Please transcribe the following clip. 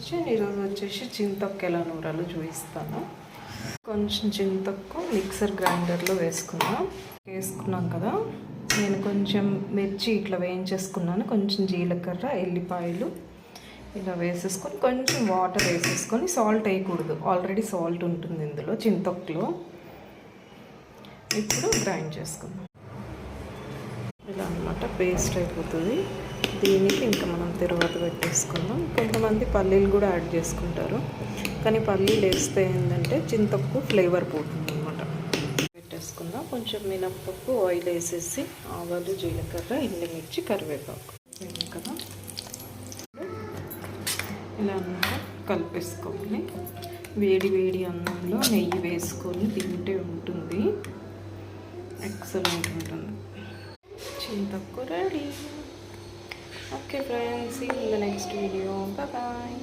Kitchen. ఈరోజు వచ్చేసి చింతొక్కు ఎలా నూరాలో చూపిస్తాను. కొంచెం చింతొక్కు మిక్సర్ గ్రైండర్లో వేసుకున్నాం కదా. నేను కొంచెం మిర్చి ఇట్లా వేయించేసుకున్నాను. కొంచెం జీలకర్ర, ఎల్లిపాయలు ఇలా వేసేసుకొని కొంచెం వాటర్ వేసేసుకొని, సాల్ట్ వేయకూడదు, ఆల్రెడీ సాల్ట్ ఉంటుంది ఇందులో చింతొక్కులో. ఇప్పుడు గ్రైండ్ చేసుకుందాం. ఇలా అన్నమాట పేస్ట్ అయిపోతుంది. దీనికి ఇంకా మనం తర్వాత పెట్టేసుకుందాం. కొంతమంది పల్లీలు కూడా యాడ్ చేసుకుంటారు, కానీ పల్లీలు వేస్తే ఏంటంటే చింతొక్కు ఫ్లేవర్ పోతుంది అనమాట. పెట్టేసుకుందాం. కొంచెం మినప్పప్పు, ఆయిల్ వేసేసి ఆవాలు, జీలకర్ర, ఎండుమిర్చి, కరివేపాకు కదా ఇలా అన్నమాట కలిపేసుకోవాలి. వేడి వేడి అన్నంలో నెయ్యి వేసుకొని తింటే ఉంటుంది, ఎక్సలెంట్ ఉంటుంది. చింతొక్కు ready. Okay friends, see you in the next video. Bye.